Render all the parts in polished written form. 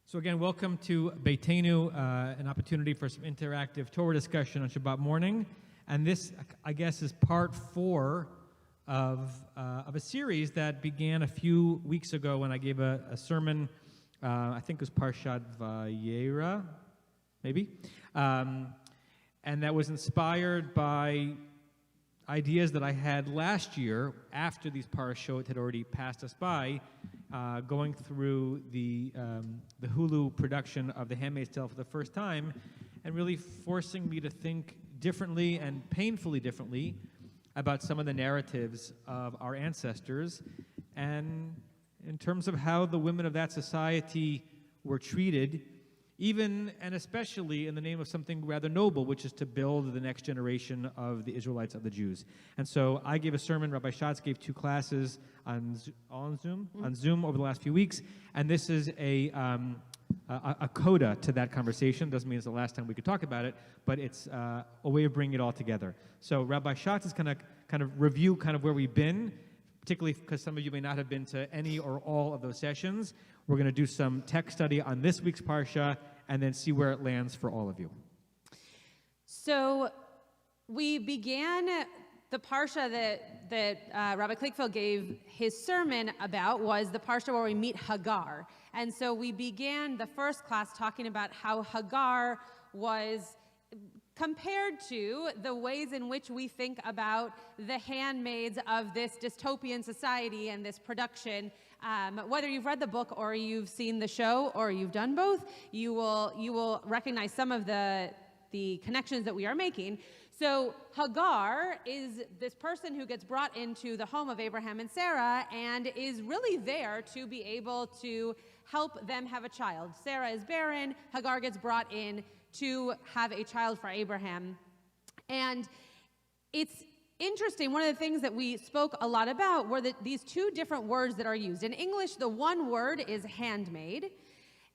So again, welcome to Beitenu, an opportunity for some interactive Torah discussion on Shabbat morning. And this, I guess, is part 4 of a series that began a few weeks ago when I gave a sermon, I think it was Parshat Vayera, maybe, and that was inspired by ideas that I had last year after these parashot had already passed us by, going through the Hulu production of The Handmaid's Tale for the first time, and really forcing me to think differently and painfully differently about some of the narratives of our ancestors, and in terms of how the women of that society were treated, even and especially in the name of something rather noble, which is to build the next generation of the Israelites, of the Jews. And so I gave a sermon, Rabbi Schatz gave 2 classes on Zoom over the last few weeks, and this is a coda to that conversation. Doesn't mean it's the last time we could talk about it, but it's a way of bringing it all together. So Rabbi Schatz is kind of review kind of where we've been, particularly because some of you may not have been to any or all of those sessions. We're going to do some text study on this week's Parsha and then see where it lands for all of you. So we began the Parsha that Rabbi Kligfeld gave his sermon about was the Parsha where we meet Hagar. And so we began the first class talking about how Hagar was compared to the ways in which we think about the handmaids of this dystopian society and this production. Whether you've read the book or you've seen the show or you've done both, you will recognize some of the connections that we are making. So Hagar is this person who gets brought into the home of Abraham and Sarah and is really there to be able to help them have a child. Sarah is barren. Hagar gets brought in to have a child for Abraham. And it's interesting, one of the things that we spoke a lot about were these 2 different words that are used. In English, the one word is handmaid.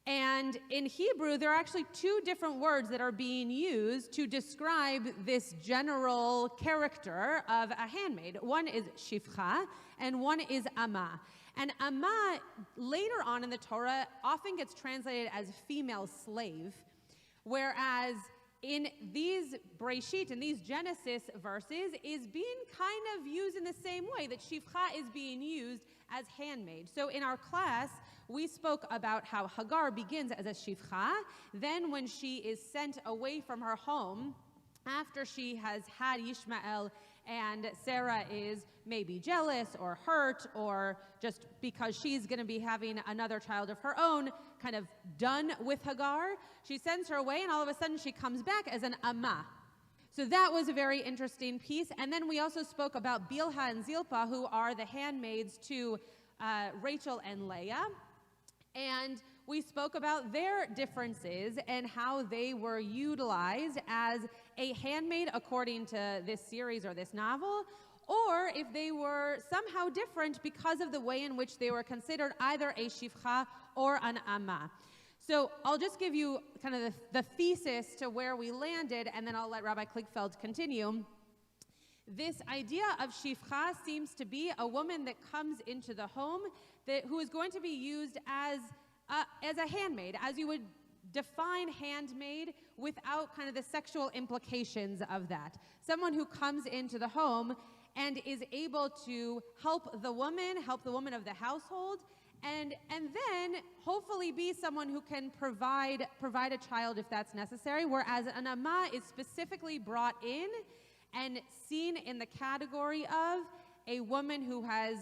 And in Hebrew, there are actually 2 different words that are being used to describe this general character of a handmaid. One is shifcha, and one is amma. And amma, later on in the Torah, often gets translated as female slave, whereas in these Breshit, in these Genesis verses, is being kind of used in the same way that shifcha is being used as handmaid. So in our class, we spoke about how Hagar begins as a shifcha. Then when she is sent away from her home, after she has had Ishmael, and Sarah is maybe jealous or hurt or just because she's going to be having another child of her own, kind of done with Hagar, she sends her away, and all of a sudden she comes back as an amma. So that was a very interesting piece. And then we also spoke about Bilhah and Zilpah, who are the handmaids to Rachel and Leah. And we spoke about their differences and how they were utilized as a handmaid according to this series or this novel, or if they were somehow different because of the way in which they were considered either a shifcha or an amma. So I'll just give you kind of the thesis to where we landed, and then I'll let Rabbi Kligfeld continue. This idea of shifcha seems to be a woman that comes into the home who is going to be used as a handmaid, as you would define handmaid without kind of the sexual implications of that. Someone who comes into the home and is able to help the woman of the household, and then hopefully be someone who can provide a child if that's necessary, whereas an amma is specifically brought in and seen in the category of a woman who has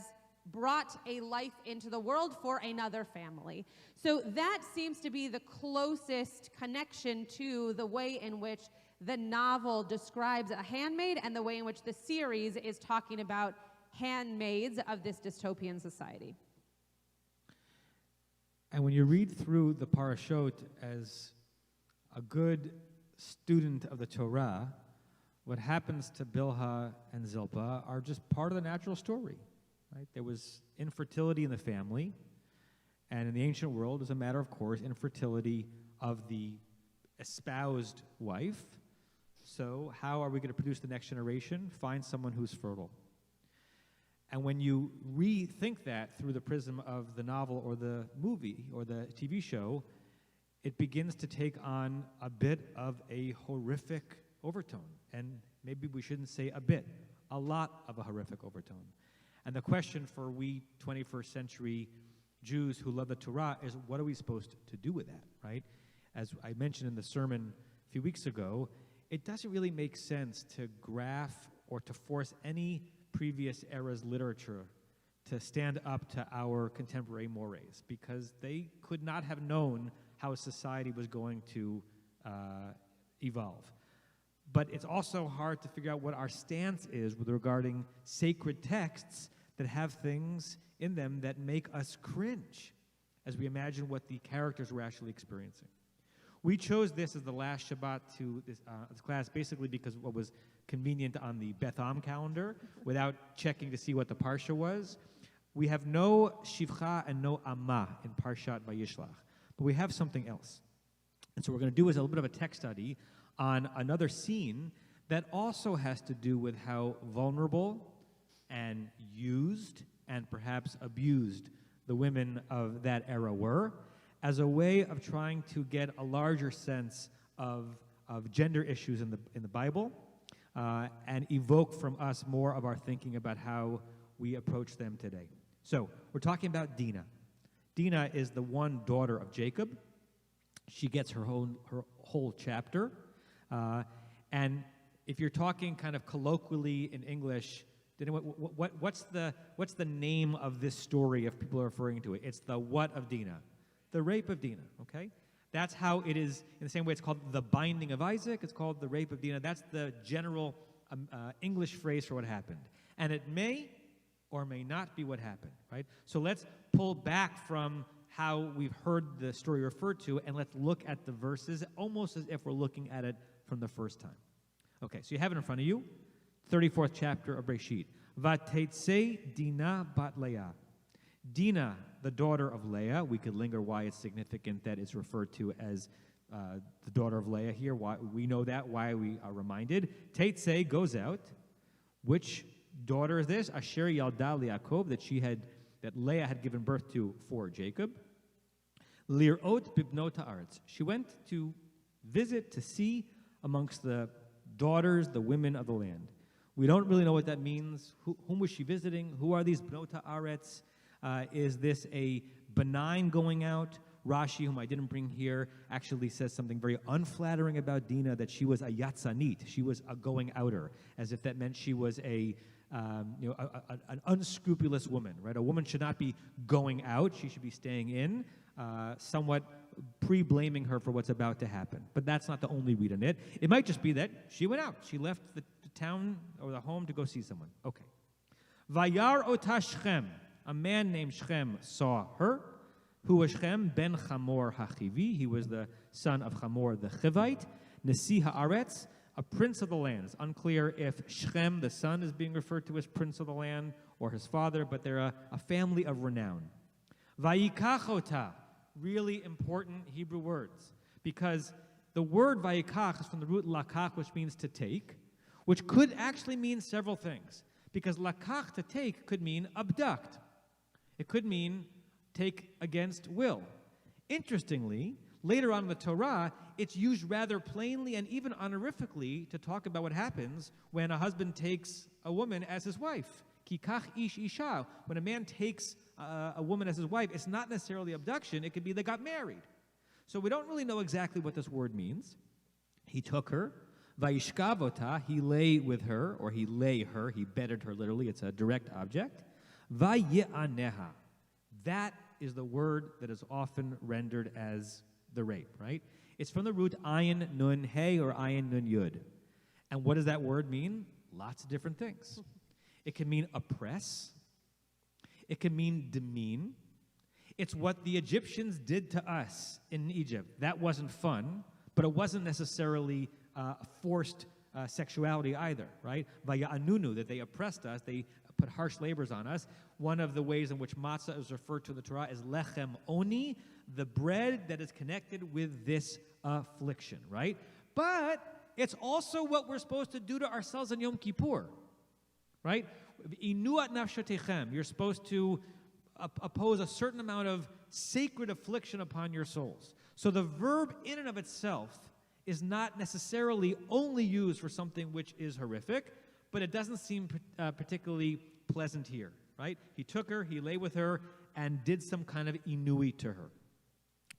brought a life into the world for another family. So that seems to be the closest connection to the way in which the novel describes a handmaid and the way in which the series is talking about handmaids of this dystopian society. And when you read through the parashot as a good student of the Torah, what happens to Bilhah and Zilpah are just part of the natural story. Right? There was infertility in the family, and in the ancient world, as a matter of course, infertility of the espoused wife. So how are we going to produce the next generation? Find someone who's fertile. And when you rethink that through the prism of the novel or the movie or the TV show, it begins to take on a bit of a horrific overtone. And maybe we shouldn't say a bit, a lot of a horrific overtone. And the question for we 21st century Jews who love the Torah is, what are we supposed to do with that, right? As I mentioned in the sermon a few weeks ago, it doesn't really make sense to graph or to force any previous era's literature to stand up to our contemporary mores, because they could not have known how society was going to evolve. But it's also hard to figure out what our stance is with regarding sacred texts that have things in them that make us cringe as we imagine what the characters were actually experiencing. We chose this as the last Shabbat to this class basically because what was convenient on the Beth calendar without checking to see what the Parsha was. We have no Shivcha and no Amma in Parshat Vayishlach, but we have something else. And so what we're going to do is a little bit of a text study on another scene that also has to do with how vulnerable and used and perhaps abused the women of that era were, as a way of trying to get a larger sense of gender issues in the Bible and evoke from us more of our thinking about how we approach them today. So we're talking about Dinah. Dinah is the one daughter of Jacob. She gets her whole chapter. And if you're talking kind of colloquially in English, what's the name of this story if people are referring to it? It's the what of Dinah? The rape of Dinah, okay? That's how it is. In the same way it's called the binding of Isaac, it's called the rape of Dinah. That's the general English phrase for what happened. And it may or may not be what happened, right? So let's pull back from how we've heard the story referred to, and let's look at the verses almost as if we're looking at it from the first time. Okay, so you have it in front of you, 34th chapter of Breshit. Vateitzei Dinah bat Leah. Dinah, the daughter of Leah. We could linger why it's significant that it's referred to as the daughter of Leah here. Why we know that, why we are reminded. Teitzei goes out. Which daughter is this? Asher Yalda Yaakov, that Leah had given birth to for Jacob. Lirot bibnot haaretz. She went to visit, to see amongst the daughters, the women of the land. We don't really know what that means. Whom was she visiting? Who are these bnot haaretz? Is this a benign going out? Rashi, whom I didn't bring here, actually says something very unflattering about Dinah, that she was a yatzanit. She was a going outer, as if that meant she was an unscrupulous woman, right? A woman should not be going out. She should be staying in, somewhat pre-blaming her for what's about to happen. But that's not the only read in it. It might just be that she went out. She left the town or the home to go see someone. Okay. Vayar ota Shechem. A man named Shechem saw her. Who was Shechem? Ben Chamor HaChivi. He was the son of Chamor the Chivite. Nasi Haaretz, a prince of the land. It's unclear if Shechem, the son, is being referred to as prince of the land or his father, but they're a family of renown. Vayikach ota, really important Hebrew words, because the word vayikach is from the root lakach, which means to take, which could actually mean several things, because lakach, to take, could mean abduct. It could mean take against will. Interestingly, later on in the Torah, it's used rather plainly and even honorifically to talk about what happens when a husband takes a woman as his wife. Kikach ish isha. When a man takes a woman as his wife, it's not necessarily abduction. It could be they got married. So we don't really know exactly what this word means. He took her. Vayishkavota, he lay with her, or he lay her. He bedded her literally. It's a direct object. Vaye'aneha. That is the word that is often rendered as the rape, right? It's from the root ayin nun hey or ayin nun yud. And what does that word mean? Lots of different things. It can mean oppress. It can mean demean. It's what the Egyptians did to us in Egypt. That wasn't fun, but it wasn't necessarily forced sexuality either, right? Vaya'anunu, that they oppressed us, they put harsh labors on us. One of the ways in which matzah is referred to in the Torah is lechem oni, the bread that is connected with this affliction, right? But it's also what we're supposed to do to ourselves in Yom Kippur, right? Inuat nafshotechem, you're supposed to oppose a certain amount of sacred affliction upon your souls. So the verb in and of itself is not necessarily only used for something which is horrific, but it doesn't seem particularly pleasant here, right? He took her, he lay with her, and did some kind of inui to her.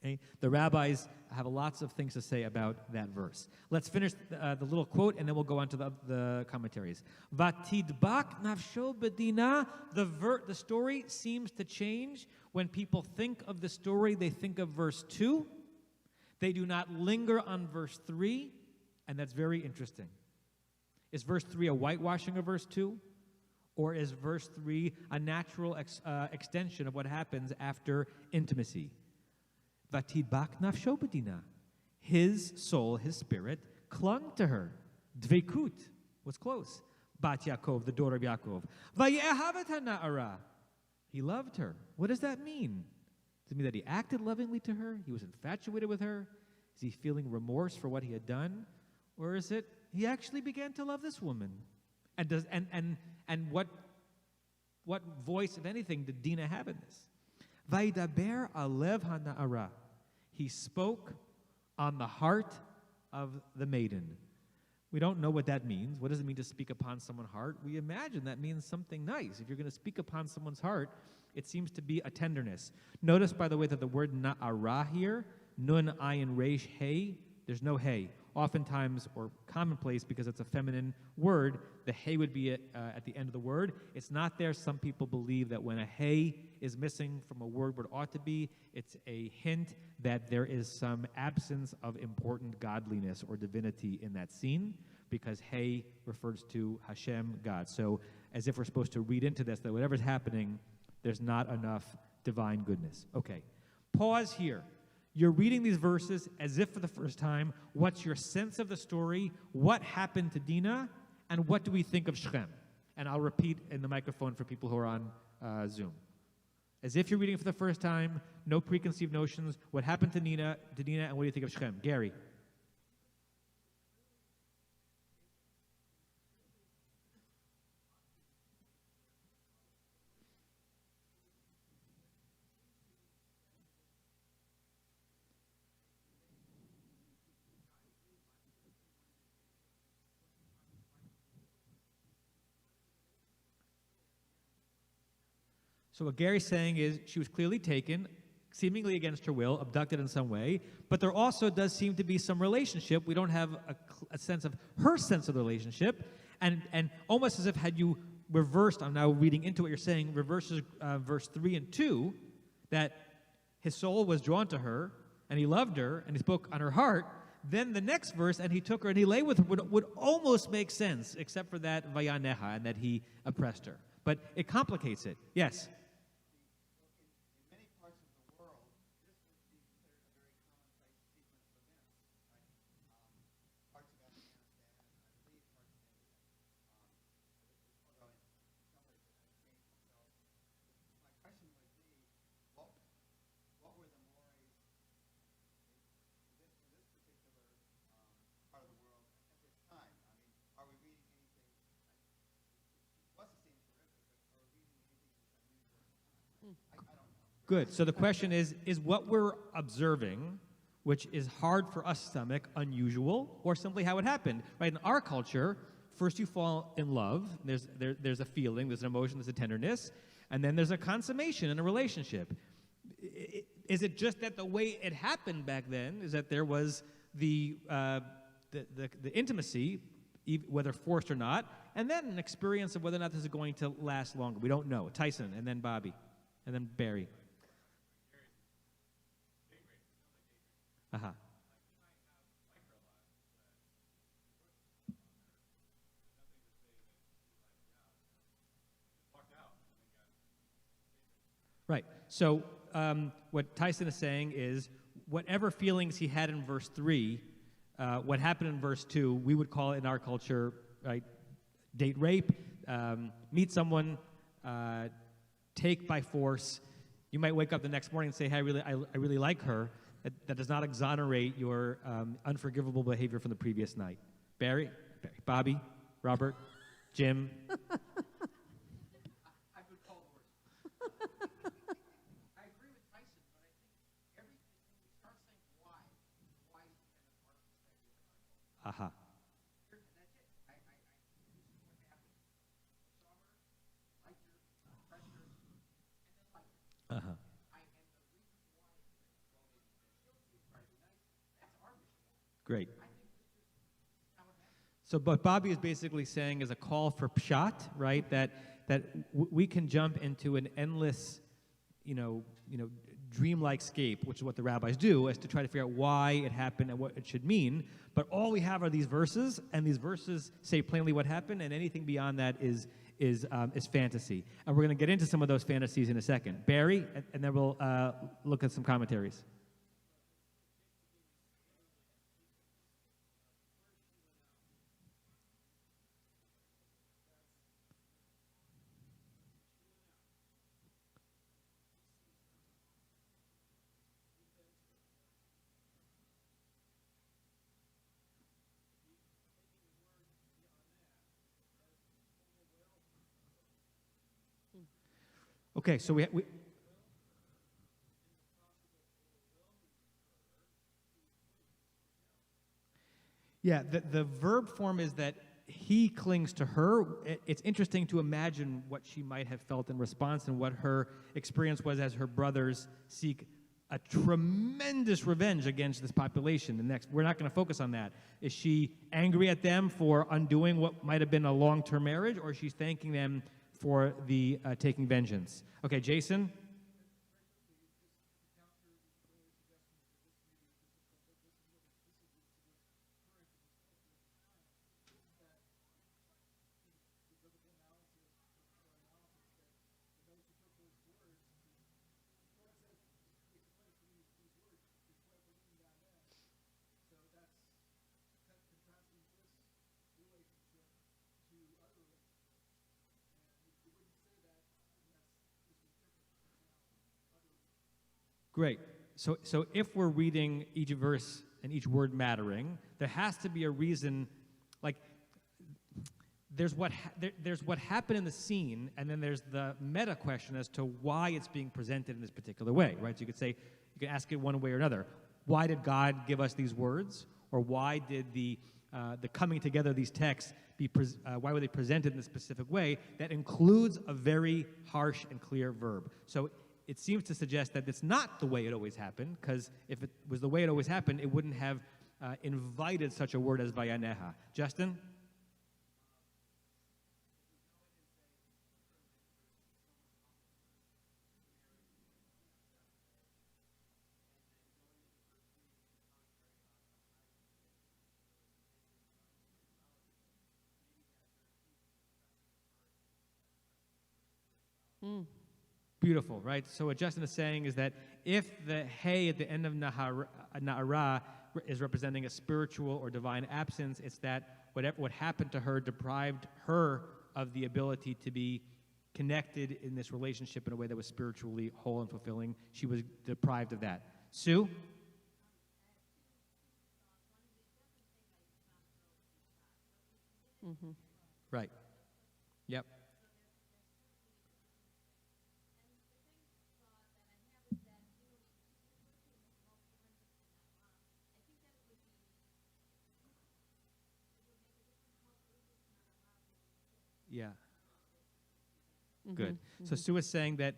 Okay? The rabbis have lots of things to say about that verse. Let's finish the little quote, and then we'll go on to the commentaries. Vatidbak nafsho bedina. The story seems to change. When people think of the story, they think of verse 2. They do not linger on verse 3, and that's very interesting. Is verse 3 a whitewashing of verse 2? Or is verse 3 a natural extension of what happens after intimacy? Vatidbak nafsho bedina. His soul, his spirit, clung to her. Dveikut was close. Bat Yaakov, the daughter of Yaakov. Vayehavet hana'ara. He loved her. What does that mean? Does it mean that he acted lovingly to her? He was infatuated with her? Is he feeling remorse for what he had done? Or is it he actually began to love this woman? And what voice, if anything, did Dinah have in this? Vaidaber alev hana'ara. He spoke on the heart of the maiden. We don't know what that means. What does it mean to speak upon someone's heart? We imagine that means something nice. If you're going to speak upon someone's heart, it seems to be a tenderness. Notice, by the way, that the word na'ara here, nun, ayin, resh, hey, there's no hey. Oftentimes, or commonplace, because it's a feminine word, the hey would be at the end of the word. It's not there. Some people believe that when a hey is missing from a word where it ought to be, it's a hint that there is some absence of important godliness or divinity in that scene, because hey refers to Hashem, God. So as if we're supposed to read into this that whatever's happening, there's not enough divine goodness. Okay, pause here. You're reading these verses as if for the first time. What's your sense of the story? What happened to Dinah? And what do we think of Shechem? And I'll repeat in the microphone for people who are on Zoom. As if you're reading for the first time, no preconceived notions. What happened to Dinah, and what do you think of Shechem? Gary. So what Gary's saying is she was clearly taken, seemingly against her will, abducted in some way, but there also does seem to be some relationship. We don't have a sense of her sense of the relationship, and almost as if had you reversed, I'm now reading into what you're saying, reverses verse 3 and 2, that his soul was drawn to her, and he loved her, and he spoke on her heart. Then the next verse, and he took her and he lay with her, would almost make sense, except for that vayaneha, and that he oppressed her. But it complicates it. Yes? Good. So the question is what we're observing, which is hard for us to stomach, unusual, or simply how it happened? Right? In our culture, first you fall in love. There's a feeling, there's an emotion, there's a tenderness, and then there's a consummation in a relationship. Is it just that the way it happened back then is that there was the intimacy, whether forced or not, and then an experience of whether or not this is going to last longer? We don't know. Tyson, and then Bobby, and then Barry. Uh-huh. Right. So what Tyson is saying is whatever feelings he had in verse 3, what happened in verse 2, we would call it in our culture, right, date rape, meet someone, take by force. You might wake up the next morning and say, hey, I really like her. That does not exonerate your unforgivable behavior from the previous night. Barry, Bobby, Robert, Jim. I would call worse. I agree with Tyson, but I think everything, when we start saying why, Aha. Uh-huh. Great. So what Bobby is basically saying is a call for pshat, right? That we can jump into an endless, dreamlike scape, which is what the rabbis do, is to try to figure out why it happened and what it should mean. But all we have are these verses, and these verses say plainly what happened, and anything beyond that is fantasy. And we're going to get into some of those fantasies in a second. Barry, and then we'll look at some commentaries. Okay, so we yeah, the verb form is that he clings to her. It's interesting to imagine what she might have felt in response and what her experience was as her brothers seek a tremendous revenge against this population. We're not going to focus on that. Is she angry at them for undoing what might have been a long-term marriage, or is she thanking them for the taking vengeance? Okay, Jason? Great. So if we're reading each verse and each word mattering, there has to be a reason. Like, there's what happened in the scene, and then there's the meta question as to why it's being presented in this particular way, right? So you can ask it one way or another. Why did God give us these words, or why did the coming together of these texts why were they presented in a specific way that includes a very harsh and clear verb? So it seems to suggest that it's not the way it always happened, because if it was the way it always happened, it wouldn't have invited such a word as vayaneha. Justin? Beautiful, right? So what Justin is saying is that if the hey at the end of Na'ara is representing a spiritual or divine absence, it's that what happened to her deprived her of the ability to be connected in this relationship in a way that was spiritually whole and fulfilling. She was deprived of that. Sue? Mm-hmm. Right. Yep. Yeah. Mm-hmm. Good. Mm-hmm. So Sue is saying that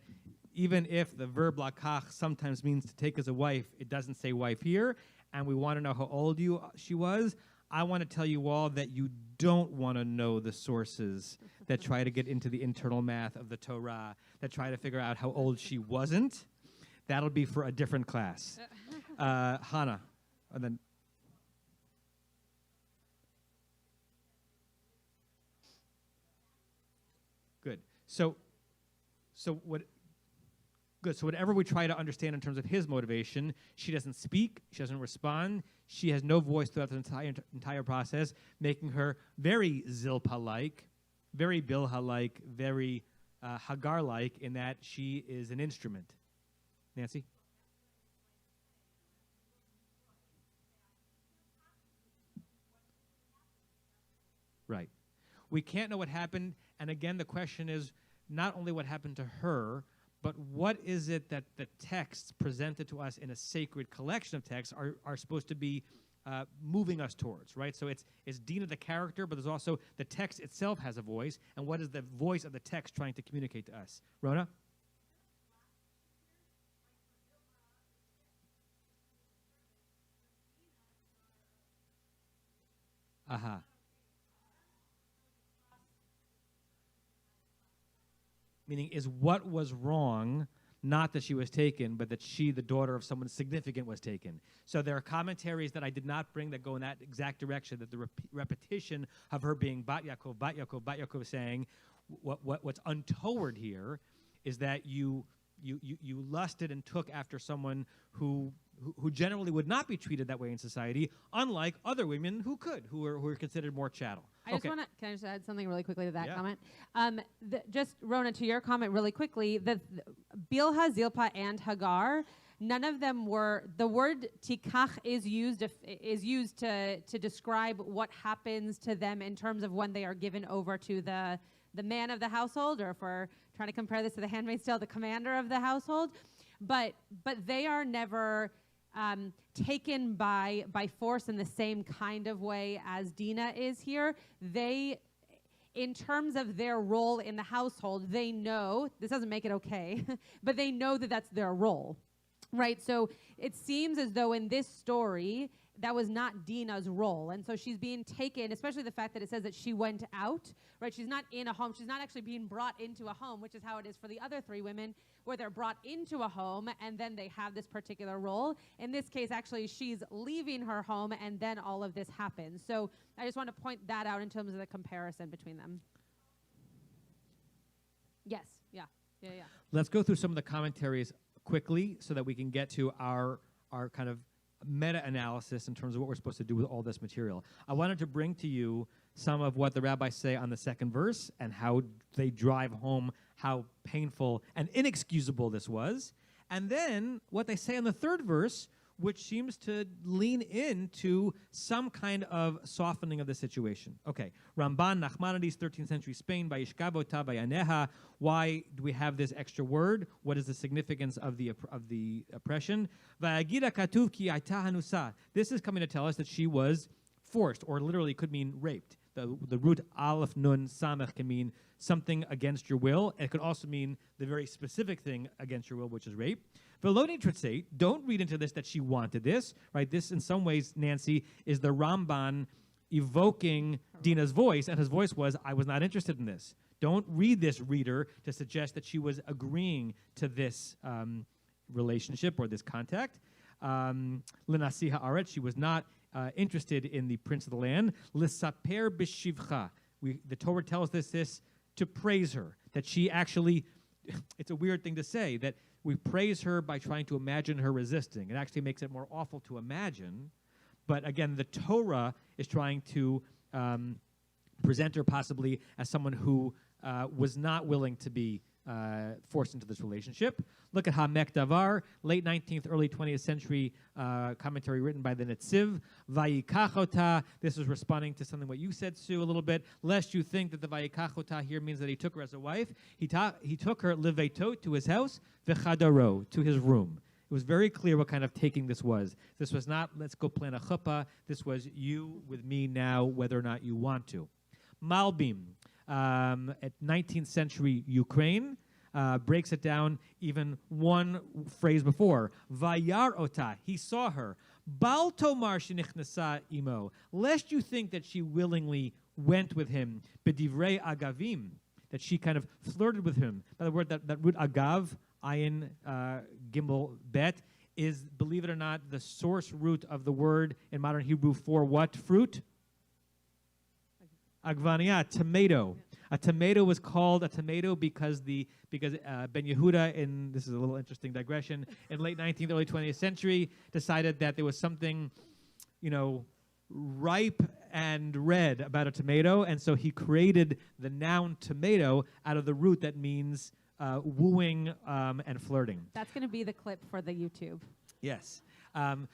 even if the verb lakach sometimes means to take as a wife, it doesn't say wife here, and we want to know how old she was. I want to tell you all that you don't want to know the sources that try to get into the internal math of the Torah, that try to figure out how old she wasn't. That'll be for a different class. Hannah, and then. Good. So whatever we try to understand in terms of his motivation, she doesn't speak, she doesn't respond, she has no voice throughout the entire process, making her very Zilpah-like, very Bilhah-like, very Hagar-like, in that she is an instrument. Nancy? Right. We can't know what happened, and again, the question is not only what happened to her, but what is it that the texts presented to us in a sacred collection of texts are supposed to be moving us towards, right? So it's Dina the character, but there's also the text itself has a voice, and what is the voice of the text trying to communicate to us? Rona? Aha. Meaning, is what was wrong, not that she was taken, but that she, the daughter of someone significant, was taken. So there are commentaries that I did not bring that go in that exact direction, that the repetition of her being Bat Yaakov, Bat Yaakov, Bat Yaakov, saying what's untoward here is that you lusted and took after someone who generally would not be treated that way in society, unlike other women who were considered more chattel. Can I just add something really quickly to that Yeah. comment? Just, Rona, to your comment really quickly, the Bilhah, Zilpah, and Hagar, none of them were, the word tikach is used to describe what happens to them in terms of when they are given over to the man of the household, or if we're trying to compare this to the Handmaid's Tale, the commander of the household. But they are never taken by force in the same kind of way as Dina is here. They, in terms of their role in the household, they know, this doesn't make it okay, but they know that that's their role, right? So it seems as though in this story, that was not Dina's role. And so she's being taken, especially the fact that it says that she went out, right? She's not in a home. She's not actually being brought into a home, which is how it is for the other three women, where they're brought into a home and then they have this particular role. In this case, actually, she's leaving her home and then all of this happens. So I just want to point that out in terms of the comparison between them. Yes, yeah. Let's go through some of the commentaries quickly so that we can get to our kind of meta-analysis in terms of what we're supposed to do with all this material. I wanted to bring to you some of what the rabbis say on the second verse and how they drive home how painful and inexcusable this was, and then what they say on the third verse, which seems to lean into some kind of softening of the situation. Okay, Ramban, Nachmanides, 13th century Spain, Vayishkavota Vayaneha. Why do we have this extra word? What is the significance of the oppression? Vayagida Katuv ki aita hanusa. This is coming to tell us that she was forced, or literally could mean raped. The root aleph nun samech can mean something against your will. It could also mean the very specific thing against your will, which is rape. Veloni Tritzate, don't read into this that she wanted this, right? This, in some ways, Nancy, is the Ramban evoking Dina's voice, and his voice was, I was not interested in this. Don't read this, reader, to suggest that she was agreeing to this relationship or this contact. L'nasi haaretz, she was not interested in the prince of the land. L'saper b'shivcha. The Torah tells this to praise her, that she actually, it's a weird thing to say, that we praise her by trying to imagine her resisting. It actually makes it more awful to imagine. But again, the Torah is trying to present her possibly as someone who was not willing to be forced into this relationship. Look at Hamek Davar, late 19th, early 20th century commentary written by the Netziv. Vayikachota. This is responding to something what you said, Sue, a little bit. Lest you think that the Vayikachota here means that he took her as a wife. He took her levetot, to his house, v'chadaro, to his room. It was very clear what kind of taking this was. This was not, let's go plan a chuppah. This was you with me now, whether or not you want to. Malbim, at 19th century Ukraine, breaks it down even one phrase before. Vayar ota, he saw her. Bal tomar shenichnasa imo, lest you think that she willingly went with him. Bedivrei agavim, that she kind of flirted with him. By the word, that root agav, ayin gimel bet, is, believe it or not, the source root of the word in modern Hebrew for what fruit? Agvania, tomato. A tomato was called a tomato because Ben Yehuda, this is a little interesting digression, in late 19th, early 20th century, decided that there was something, ripe and red about a tomato, and so he created the noun tomato out of the root that means wooing and flirting. That's going to be the clip for the YouTube. Yes.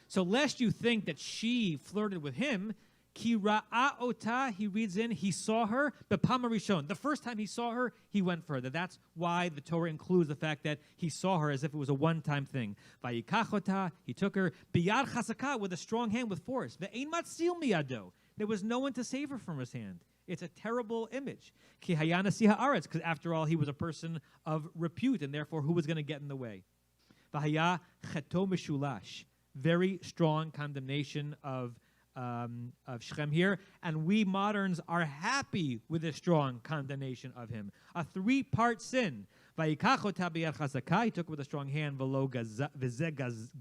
So lest you think that she flirted with him, Ki ra'a ota, he reads in, he saw her, bepam harishon. The first time he saw her, he went further. That's why the Torah includes the fact that he saw her as if it was a one-time thing. Vayikach ota, he took her, biyad chasaka, with a strong hand, with force. Ve'ein matzil miyado. There was no one to save her from his hand. It's a terrible image. Ki hayana siha aretz, because after all, he was a person of repute, and therefore, who was going to get in the way? Vahaya cheto mishulash. Very strong condemnation of Shechem here, and we moderns are happy with a strong condemnation of him. A three-part sin. Vayikach ota biyad chazaka, he took it with a strong hand. V'lo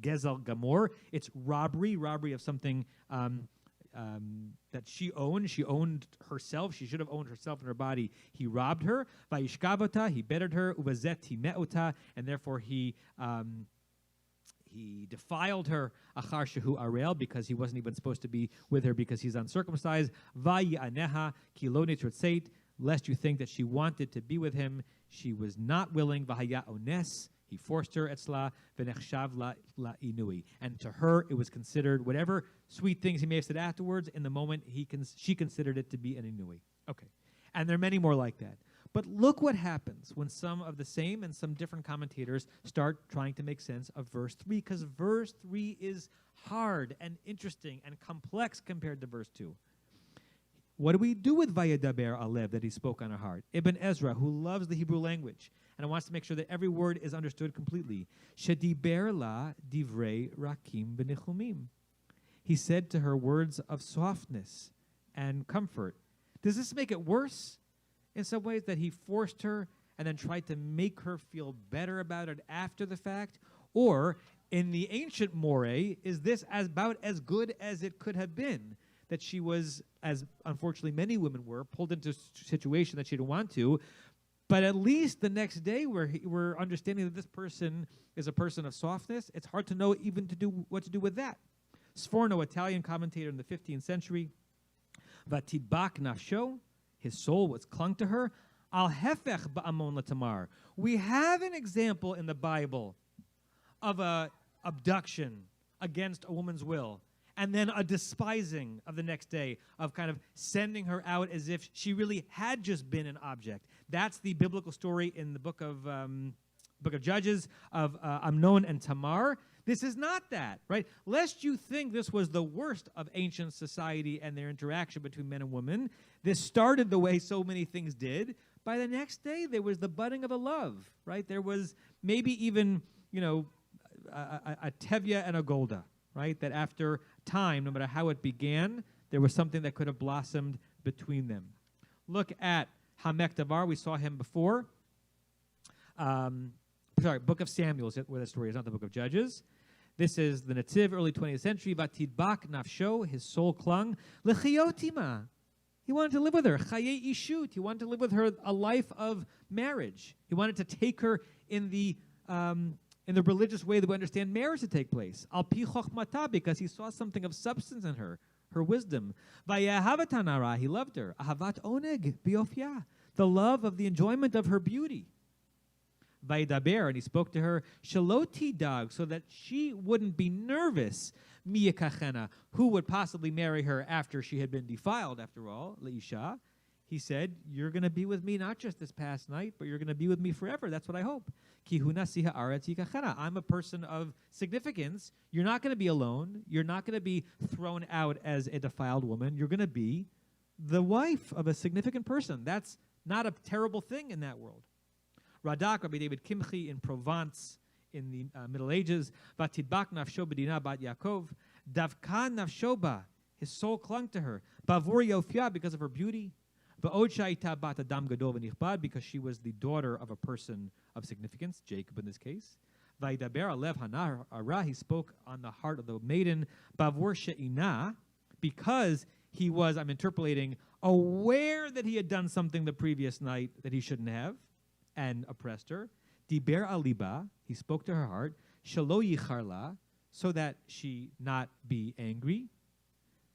gezel gamor. It's robbery of something that she owned. She owned herself. She should have owned herself and her body. He robbed her. Vayishkavota, he bettered her. Uvazet himeota, and therefore he defiled her, achar shehu arel, because he wasn't even supposed to be with her because he's uncircumcised. Vayi'aneha ki lo nitratzeit, lest you think that she wanted to be with him. She was not willing. Vahaya ones, he forced her, etzla v'nechshav la inui. And to her, it was considered, whatever sweet things he may have said afterwards, in the moment, she considered it to be an inui. Okay. And there are many more like that. But look what happens when some of the same and some different commentators start trying to make sense of verse 3, because verse 3 is hard and interesting and complex compared to verse 2. What do we do with Vayadaber Alev, that he spoke on her heart? Ibn Ezra, who loves the Hebrew language and wants to make sure that every word is understood completely. Shediber la divrei rakim b'nichumim. He said to her words of softness and comfort. Does this make it worse? In some ways, that he forced her and then tried to make her feel better about it after the fact? Or, in the ancient moray, is this about as good as it could have been? That she was, as unfortunately many women were, pulled into a situation that she didn't want to, but at least the next day we're understanding that this person is a person of softness. It's hard to know even what to do with that. Sforno, Italian commentator in the 15th century, Vatidbak nafsho, his soul was clung to her. Al hefech ba'amon latamar. We have an example in the Bible of a abduction against a woman's will, and then a despising of the next day, of kind of sending her out as if she really had just been an object. That's the biblical story in the book of Judges of Amnon and Tamar. This is not that, right? Lest you think this was the worst of ancient society and their interaction between men and women. This started the way so many things did. By the next day, there was the budding of a love, right? There was maybe even, a Tevye and a Golda, right? That after time, no matter how it began, there was something that could have blossomed between them. Look at Hamek Davar. We saw him before. Book of Samuel is where the story is, not the book of Judges. This is the Nativ, early 20th century. Vatidbak nafsho, his soul clung. Lechiotima, he wanted to live with her. Chaye ishut, he wanted to live with her a life of marriage. He wanted to take her in the religious way that we understand marriage to take place. Al pi chochmata, because he saw something of substance in her wisdom. Vayahavatana, he loved her. Ahavat oneg biofya, the love of the enjoyment of her beauty. Vaydaber, and he spoke to her, Shaloti dag, so that she wouldn't be nervous. Miyakachena, who would possibly marry her after she had been defiled, after all, Leisha. He said, you're going to be with me not just this past night, but you're going to be with me forever. That's what I hope. I'm a person of significance. You're not going to be alone. You're not going to be thrown out as a defiled woman. You're going to be the wife of a significant person. That's not a terrible thing in that world. Radak, Rabbi David Kimchi in Provence in the Middle Ages. Vatidbak nafsho b'dina bat Yaakov. Davka nafshoba, his soul clung to her. Bavur yofya, because of her beauty. Va'od sha'ita bat adam gadol v'nichbad, because she was the daughter of a person of significance, Jacob in this case. Vaidaber alev hana ara, he spoke on the heart of the maiden. Bavur she'ina, because he was, I'm interpolating, aware that he had done something the previous night that he shouldn't have, and oppressed her. Diber aliba, he spoke to her heart. Shalo yicharla, so that she not be angry.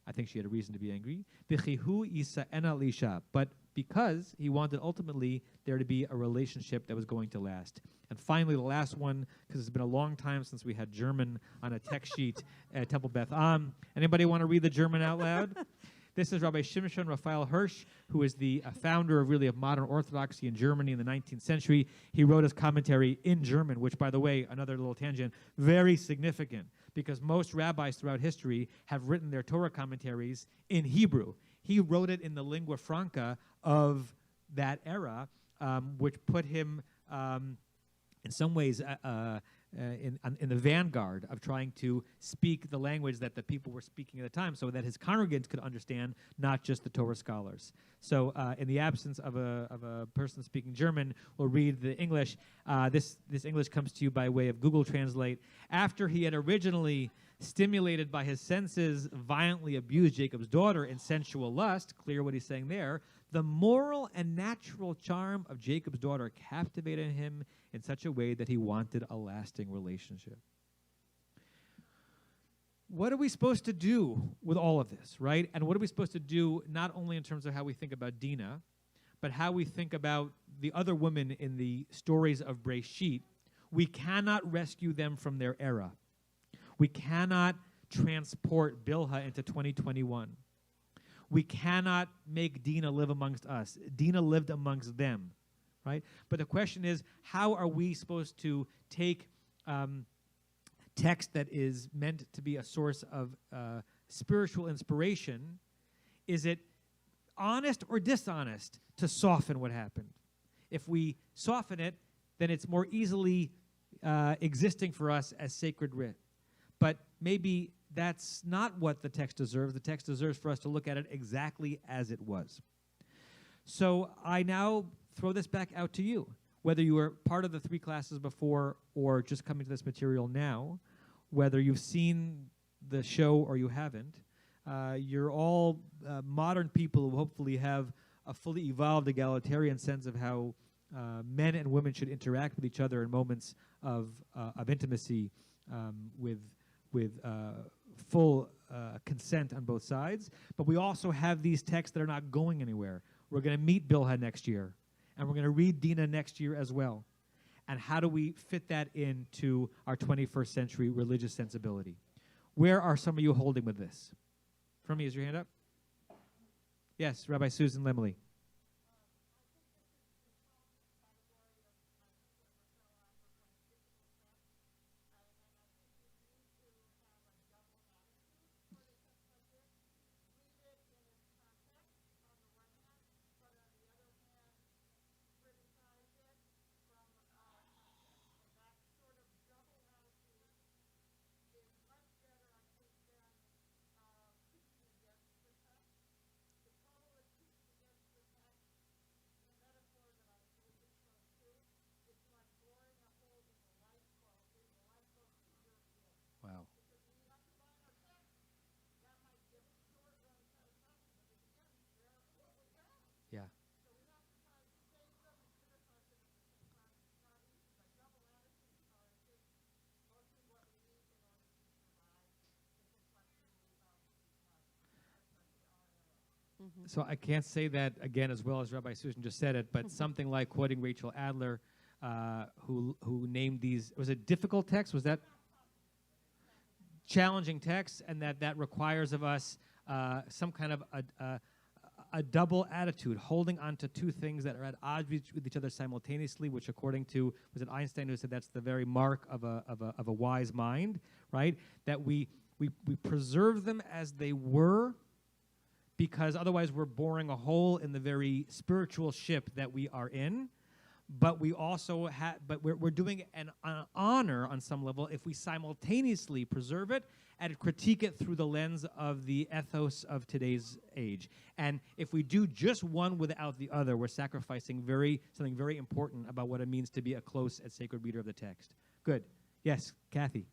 I think she had a reason to be angry. V'chihu yisa'ena lisha, but because he wanted ultimately there to be a relationship that was going to last. And finally, the last one, because it's been a long time since we had German on a text sheet at Temple Beth Am. Anybody want to read the German out loud? This is Rabbi Shimshon Raphael Hirsch, who is the founder of modern Orthodoxy in Germany in the 19th century. He wrote his commentary in German, which, by the way, another little tangent, very significant, because most rabbis throughout history have written their Torah commentaries in Hebrew. He wrote it in the lingua franca of that era, which put him, in some ways, in the vanguard of trying to speak the language that the people were speaking at the time, so that his congregants could understand, not just the Torah scholars. So, in the absence of a person speaking German, we'll read the English. This English comes to you by way of Google Translate. After he had originally, stimulated by his senses, violently abused Jacob's daughter in sensual lust, clear what he's saying there, the moral and natural charm of Jacob's daughter captivated him in such a way that he wanted a lasting relationship. What are we supposed to do with all of this, right? And what are we supposed to do not only in terms of how we think about Dinah, but how we think about the other women in the stories of Breshit? We cannot rescue them from their era. We cannot transport Bilhah into 2021. We cannot make Dinah live amongst us. Dinah lived amongst them, right? But the question is, how are we supposed to take text that is meant to be a source of spiritual inspiration? Is it honest or dishonest to soften what happened? If we soften it, then it's more easily existing for us as sacred writ. But maybe that's not what the text deserves. The text deserves for us to look at it exactly as it was. So I now throw this back out to you. Whether you were part of the 3 classes before or just coming to this material now, whether you've seen the show or you haven't, you're all modern people who hopefully have a fully evolved egalitarian sense of how men and women should interact with each other in moments of intimacy with full consent on both sides. But we also have these texts that are not going anywhere. We're going to meet Bilhah next year, and we're going to read Dinah next year as well. And how do we fit that into our 21st century religious sensibility? Where are some of you holding with this? From me, is your hand up? Yes, Rabbi Susan Lemley. Wow. Yeah. So I can't say that again as well as Rabbi Susan just said it, but something like quoting Rachel Adler, who named these, was it difficult text? Was that challenging text, and that requires of us some kind of a double attitude, holding on to 2 things that are at odds with each other simultaneously, which according to, was it Einstein who said that's the very mark of a wise mind, right? That we preserve them as they were, because otherwise we're boring a hole in the very spiritual ship that we are in. But we also we're doing an honor on some level if we simultaneously preserve it and critique it through the lens of the ethos of today's age. And if we do just one without the other, we're sacrificing something very important about what it means to be a close and sacred reader of the text. Good. Yes, Kathy.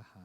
Uh-huh.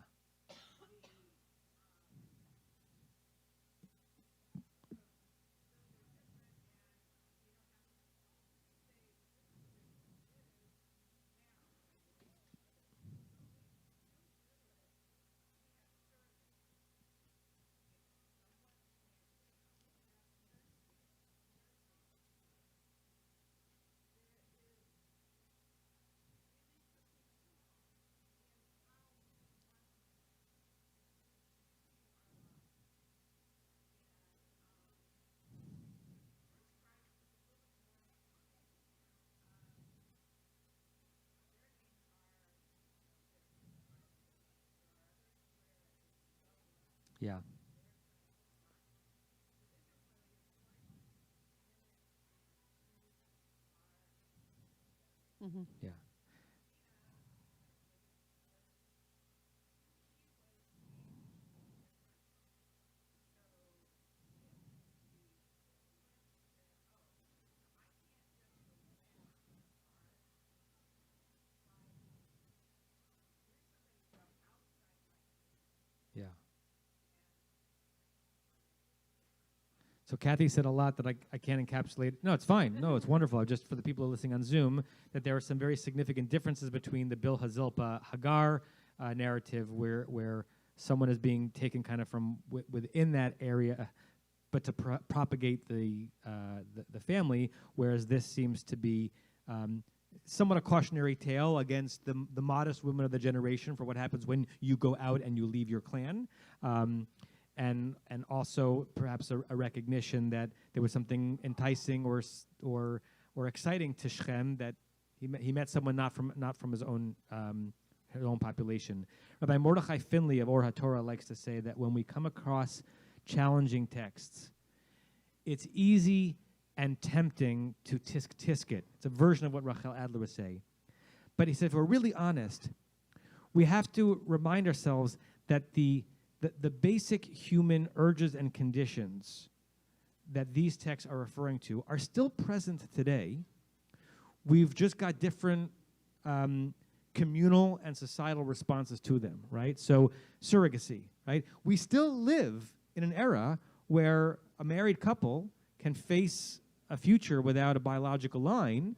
Yeah. Yeah. Yeah. So Kathy said a lot that I can't encapsulate. No, it's fine. No, it's wonderful. Just for the people listening on Zoom, that there are some very significant differences between the Bilhah Zilpah Hagar narrative, where someone is being taken kind of from within that area, but to propagate the family, whereas this seems to be somewhat a cautionary tale against the modest women of the generation for what happens when you go out and you leave your clan. And also perhaps a recognition that there was something enticing or exciting to Shechem, that he met someone not from his own population. Rabbi Mordechai Finley of Or HaTorah likes to say that when we come across challenging texts, it's easy and tempting to tisk it. It's a version of what Rachel Adler would say. But he said, if we're really honest, we have to remind ourselves that the basic human urges and conditions that these texts are referring to are still present today. We've just got different communal and societal responses to them, right? So surrogacy, right? We still live in an era where a married couple can face a future without a biological line,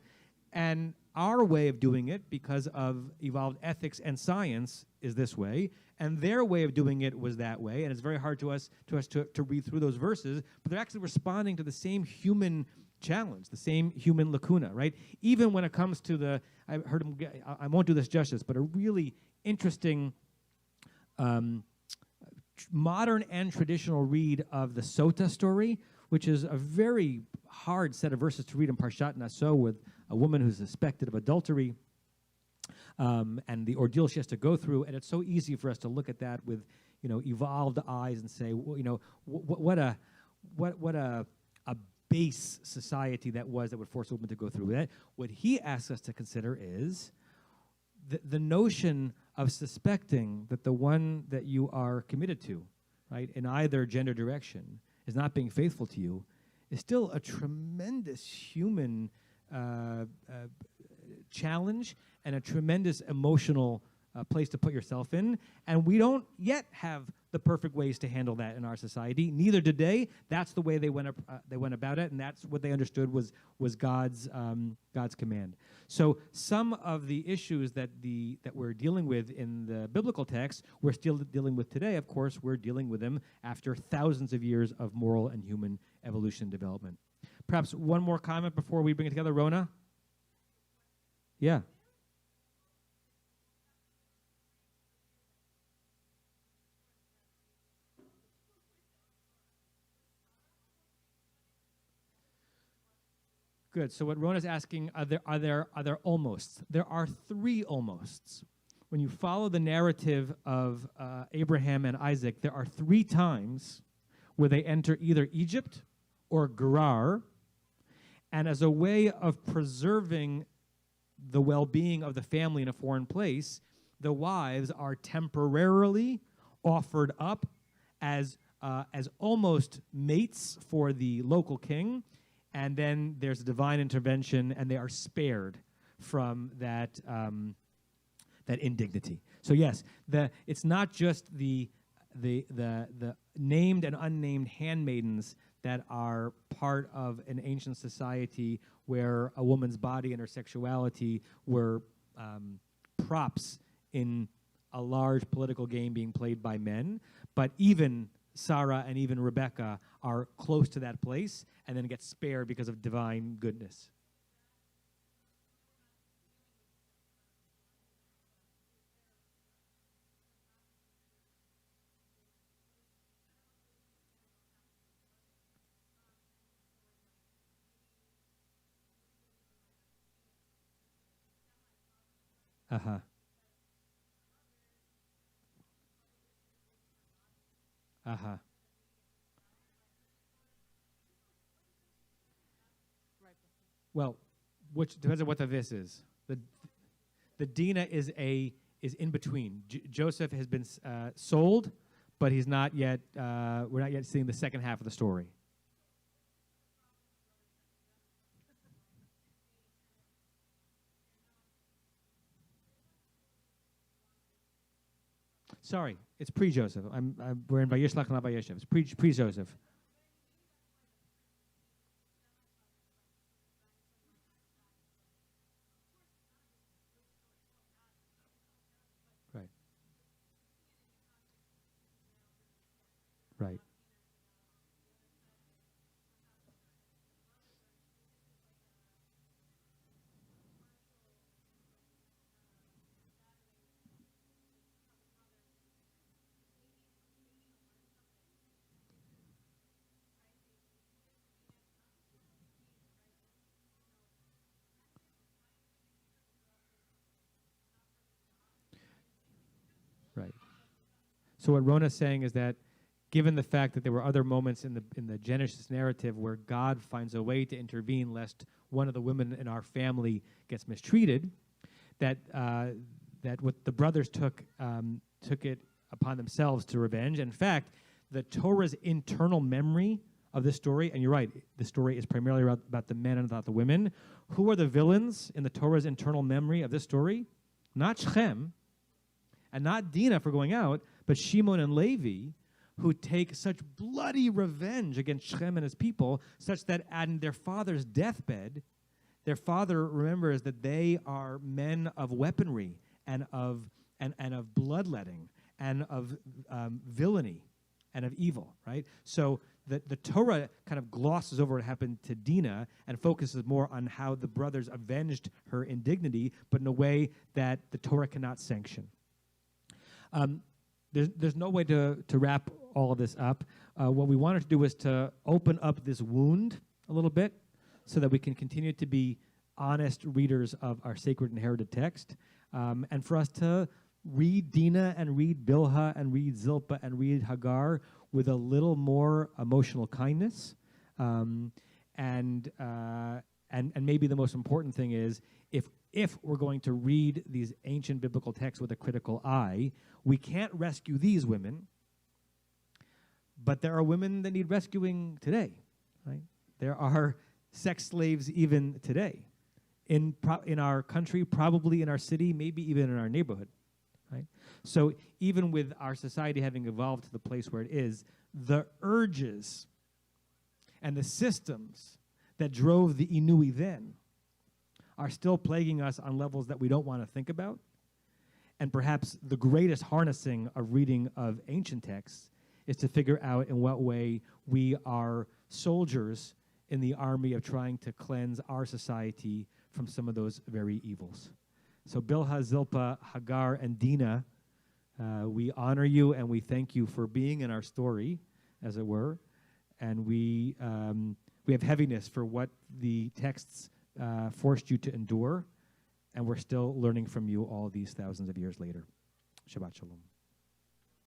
and our way of doing it, because of evolved ethics and science, is this way, and their way of doing it was that way, and it's very hard to us to read through those verses, but they're actually responding to the same human challenge, the same human lacuna, right? Even when it comes to I heard him, I won't do this justice, but a really interesting modern and traditional read of the Sota story, which is a very hard set of verses to read in Parshat Naso, with a woman who's suspected of adultery, and the ordeal she has to go through. And it's so easy for us to look at that with, evolved eyes and say, well, what a base society that was that would force a woman to go through that. What he asks us to consider is the notion of suspecting that the one that you are committed to, right, in either gender direction, is not being faithful to you, is still a tremendous human challenge and a tremendous emotional place to put yourself in. And we don't yet have the perfect ways to handle that in our society. Neither did they. That's the way they went about it, and that's what they understood was God's command. So some of the issues that we're dealing with in the biblical text, we're still dealing with today. Of course, we're dealing with them after thousands of years of moral and human evolution and development. Perhaps one more comment before we bring it together, Rona? Yeah. Good. So what Rona's asking, are there almosts? There are three almosts. When you follow the narrative of Abraham and Isaac, there are three times where they enter either Egypt or Gerar, and as a way of preserving the well-being of the family in a foreign place, the wives are temporarily offered up as almost mates for the local king, and then there's a divine intervention, and they are spared from that indignity. So yes, it's not just the named and unnamed handmaidens that are part of an ancient society where a woman's body and her sexuality were props in a large political game being played by men, but even Sarah and even Rebecca are close to that place and then get spared because of divine goodness. Uh-huh. Uh-huh. Well, which depends on what the this is. The Dinah is in between. Joseph has been sold, but he's not yet. We're not yet seeing the second half of the story. Sorry, it's pre-Joseph. We're in Vayishlach, not Vayeshev. It's pre-Joseph. Right. Right. Right. So what Rona's saying is that, given the fact that there were other moments in the Genesis narrative where God finds a way to intervene lest one of the women in our family gets mistreated, that what the brothers took it upon themselves to revenge. In fact, the Torah's internal memory of this story, and you're right, the story is primarily about the men and about the women. Who are the villains in the Torah's internal memory of this story? Not Shechem, and not Dinah for going out, but Shimon and Levi, who take such bloody revenge against Shechem and his people, such that at their father's deathbed, their father remembers that they are men of weaponry and of bloodletting and of villainy and of evil, right? So the Torah kind of glosses over what happened to Dinah and focuses more on how the brothers avenged her indignity, but in a way that the Torah cannot sanction. There's no way to wrap all of this up. What we wanted to do was to open up this wound a little bit so that we can continue to be honest readers of our sacred inherited text, and for us to read Dinah and read Bilhah and read Zilpah and read Hagar with a little more emotional kindness. And maybe the most important thing is, if we're going to read these ancient biblical texts with a critical eye, we can't rescue these women, but there are women that need rescuing today, right? There are sex slaves even today in our country, probably in our city, maybe even in our neighborhood, right? So even with our society having evolved to the place where it is, the urges and the systems that drove the Inui then are still plaguing us on levels that we don't want to think about. And perhaps the greatest harnessing of reading of ancient texts is to figure out in what way we are soldiers in the army of trying to cleanse our society from some of those very evils. So Bilhah, Zilpah, Hagar, and Dinah, we honor you and we thank you for being in our story, as it were. And we have heaviness for what the texts forced you to endure, and we're still learning from you all these thousands of years later. Shabbat Shalom.